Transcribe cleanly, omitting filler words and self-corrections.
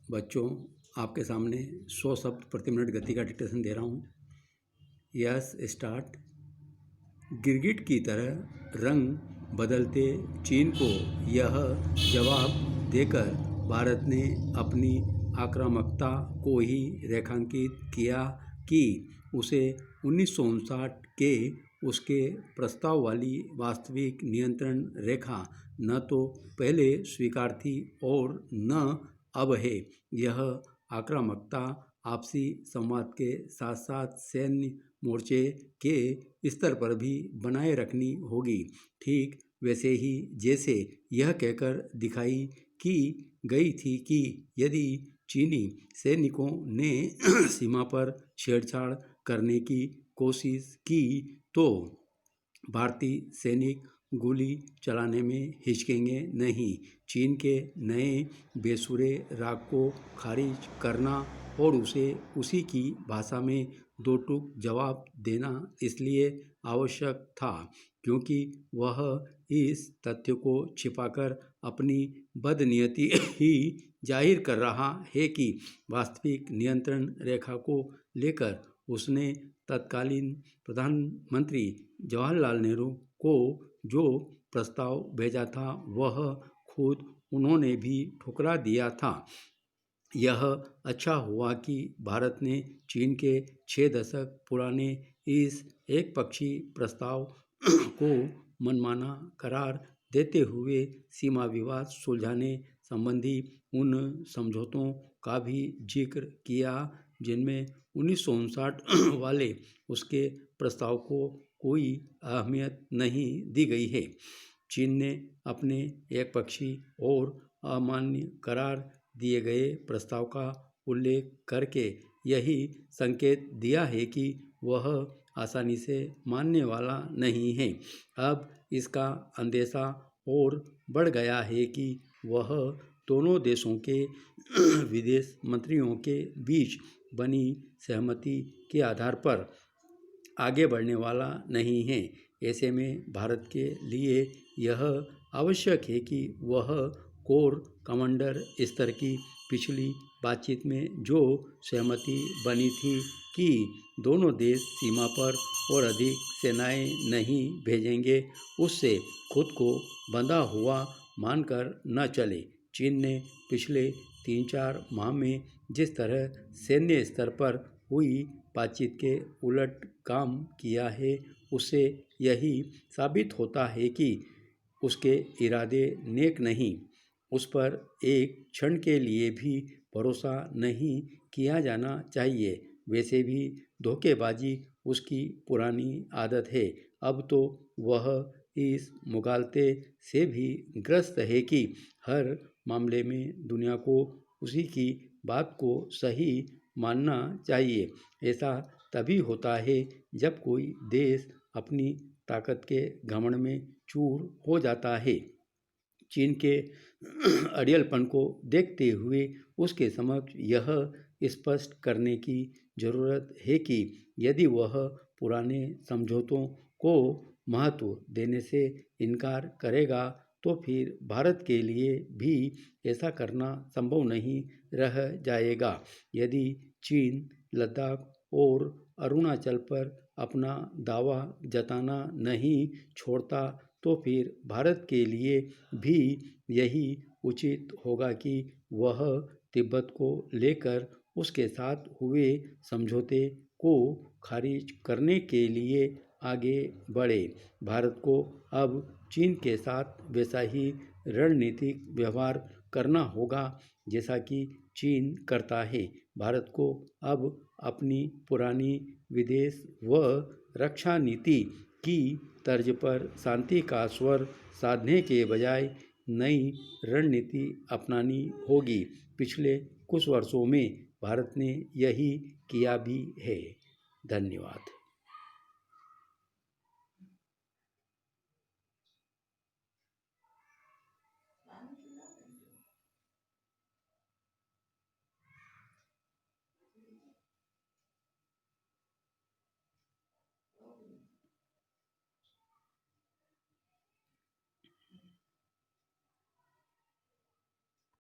बच्चों, आपके सामने 100 शब्द प्रति मिनट गति का डिक्टेशन दे रहा हूँ। Yes, start. गिरगिट की तरह रंग बदलते चीन को यह जवाब देकर भारत ने अपनी आक्रामकता को ही रेखांकित किया कि उसे 1959 के उसके प्रस्ताव वाली वास्तविक नियंत्रण रेखा न तो पहले स्वीकार थी और न अब है। यह आक्रामकता आपसी संवाद के साथ साथ सैन्य मोर्चे के स्तर पर भी बनाए रखनी होगी, ठीक वैसे ही जैसे यह कहकर दिखाई की गई थी कि यदि चीनी सैनिकों ने सीमा पर छेड़छाड़ करने की कोशिश की तो भारतीय सैनिक गोली चलाने में हिचकेंगे नहीं। चीन के नए बेसुरे राग को खारिज करना और उसे उसी की भाषा में दो टूक जवाब देना इसलिए आवश्यक था क्योंकि वह इस तथ्य को छिपाकर अपनी बदनीयती ही जाहिर कर रहा है कि वास्तविक नियंत्रण रेखा को लेकर उसने तत्कालीन प्रधानमंत्री जवाहरलाल नेहरू को जो प्रस्ताव भेजा था वह खुद उन्होंने भी ठुकरा दिया था। यह अच्छा हुआ कि भारत ने चीन के 6 दशक पुराने इस एकपक्षीय प्रस्ताव को मनमाना करार देते हुए सीमा विवाद सुलझाने संबंधी उन समझौतों का भी जिक्र किया जिनमें 1959 वाले उसके प्रस्ताव को कोई अहमियत नहीं दी गई है। चीन ने अपने एकपक्षीय और अमान्य करार दिए गए प्रस्ताव का उल्लेख करके यही संकेत दिया है कि वह आसानी से मानने वाला नहीं है। अब इसका अंदेशा और बढ़ गया है कि वह दोनों देशों के विदेश मंत्रियों के बीच बनी सहमति के आधार पर आगे बढ़ने वाला नहीं है। ऐसे में भारत के लिए यह आवश्यक है कि वह कोर कमांडर स्तर की पिछली बातचीत में जो सहमति बनी थी कि दोनों देश सीमा पर और अधिक सेनाएं नहीं भेजेंगे, उससे खुद को बंधा हुआ मानकर न चले। चीन ने पिछले 3-4 माह में जिस तरह सैन्य स्तर पर हुई बातचीत के उलट काम किया है, उससे यही साबित होता है कि उसके इरादे नेक नहीं। उस पर एक क्षण के लिए भी भरोसा नहीं किया जाना चाहिए। वैसे भी धोखेबाजी उसकी पुरानी आदत है। अब तो वह इस मुगालते से भी ग्रस्त है कि हर मामले में दुनिया को उसी की बात को सही मानना चाहिए। ऐसा तभी होता है जब कोई देश अपनी ताकत के घमंड में चूर हो जाता है। चीन के अड़ियलपन को देखते हुए उसके समक्ष यह स्पष्ट करने की जरूरत है कि यदि वह पुराने समझौतों को महत्व देने से इनकार करेगा तो फिर भारत के लिए भी ऐसा करना संभव नहीं रह जाएगा। यदि चीन लद्दाख और अरुणाचल पर अपना दावा जताना नहीं छोड़ता तो फिर भारत के लिए भी यही उचित होगा कि वह तिब्बत को लेकर उसके साथ हुए समझौते को खारिज करने के लिए आगे बढ़े। भारत को अब चीन के साथ वैसा ही रणनीतिक व्यवहार करना होगा जैसा कि चीन करता है। भारत को अब अपनी पुरानी विदेश व रक्षा नीति की तर्ज पर शांति का स्वर साधने के बजाय नई रणनीति अपनानी होगी। पिछले कुछ वर्षों में भारत ने यही किया भी है। धन्यवाद।